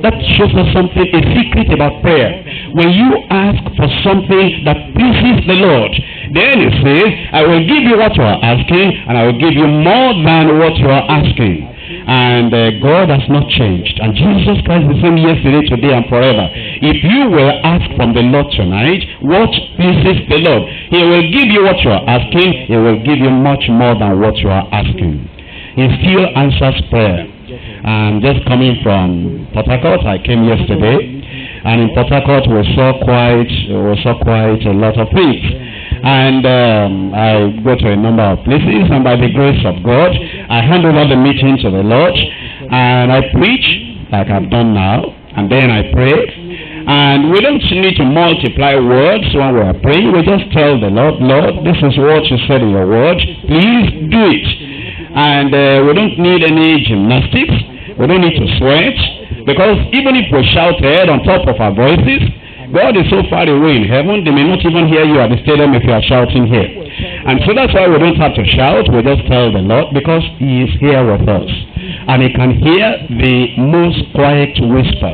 that shows us something, a secret about prayer. When you ask for something that pleases the Lord, then it says, I will give you what you are asking, and I will give you more than what you are asking. And God has not changed. And Jesus Christ is the same yesterday, today, and forever. If you will ask from the Lord tonight what pleases the Lord, He will give you what you are asking. He will give you much more than what you are asking. He still answers prayer. I'm just coming from Port Harcourt. I came yesterday, and in Port Harcourt we saw quite a lot of things. And I go to a number of places, and by the grace of God, I hand over the meeting to the Lord, and I preach like I've done now, and then I pray. And we don't need to multiply words when we are praying. We just tell the Lord, Lord, this is what you said in your word. Please do it. And we don't need any gymnastics. We don't need to sweat. Because even if we shouted on top of our voices, God is so far away in heaven, they may not even hear you at the stadium if you are shouting here. And so that's why we don't have to shout. We just tell the Lord, because He is here with us. And He can hear the most quiet whisper.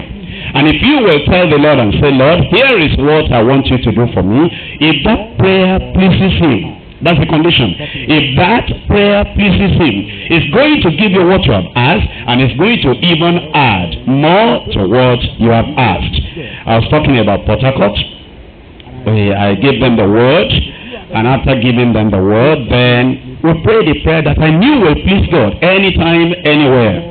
And if you will tell the Lord and say, Lord, here is what I want you to do for me, if that prayer pleases Him, that's the condition. If that prayer pleases Him, He's going to give you what you have asked, and He's going to even add more to what you have asked. I was talking about Port Harcourt. I gave them the word, and after giving them the word, then we prayed a prayer that I knew will please God anytime, anywhere.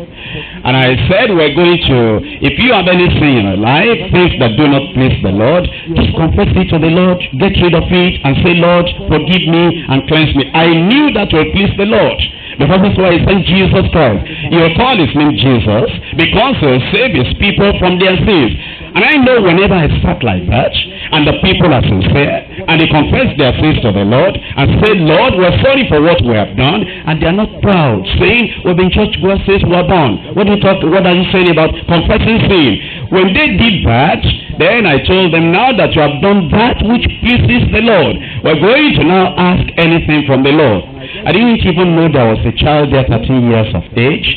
And I said we're going to, if you have any sin in your life, things that do not please the Lord, just confess it to the Lord, get rid of it, and say, Lord, forgive me and cleanse me. I knew that will please the Lord. Because that's why He sent Jesus Christ. He will call His name Jesus, because He will save His people from their sins. And I know whenever I start like that, and the people are sincere, and they confess their sins to the Lord, and say, Lord, we're sorry for what we have done, and they are not proud, saying, we've been churchgoers since we're born. What are you saying about confessing sin? When they did that, then I told them, now that you have done that which pleases the Lord, we're going to now ask anything from the Lord. I didn't even know there was a child there 13 years of age,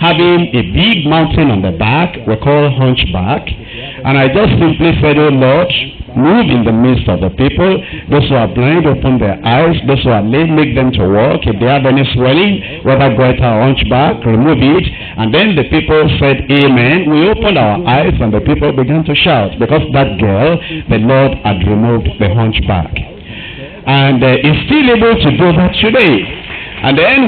having a big mountain on the back, we call hunchback. And I just simply said, oh Lord, move in the midst of the people. Those who are blind, open their eyes. Those who are lame, make them to walk. If they have any swelling, whether goiter or hunchback, remove it. And then the people said, amen. We opened our eyes and the people began to shout, because that girl, the Lord had removed the hunchback. And is still able to do that today. And then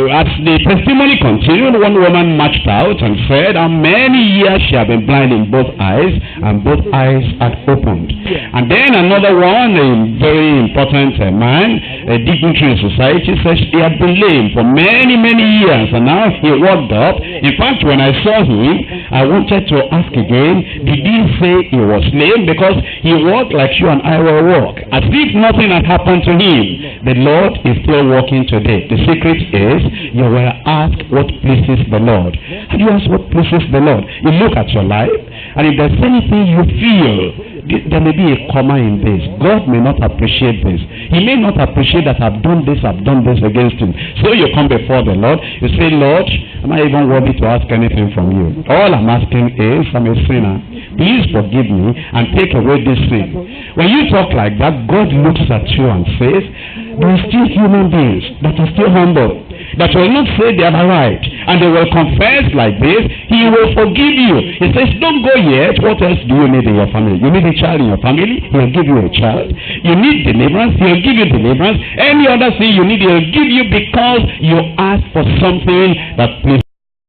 as the testimony continued, one woman marched out and said how many years she had been blind in both eyes, and both eyes had opened. And then another one, a very important man, a dignitary in society, says he had been lame for many, many years, and now he walked up. In fact, when I saw him, I wanted to ask again, did he say he was lame? Because he walked like you and I will walk, as if nothing had happened to him. The Lord is still walking today. The secret is you will ask what pleases the Lord. And you ask what pleases the Lord. You look at your life, and if there's anything you feel, there may be a comma in this. God may not appreciate this. He may not appreciate that I've done this against Him. So you come before the Lord, you say, Lord, am I even worthy to ask anything from you? All I'm asking is, I'm a sinner. Please forgive me and take away this sin. When you talk like that, God looks at you and says, there are still human beings that are still humble, that will not say they have arrived, and they will confess like this. He will forgive you. He says, don't go yet. What else do you need in your family? You need a child in your family? He'll give you a child. You need deliverance? He'll give you deliverance. Any other thing you need, He'll give you, because you ask for something that pleases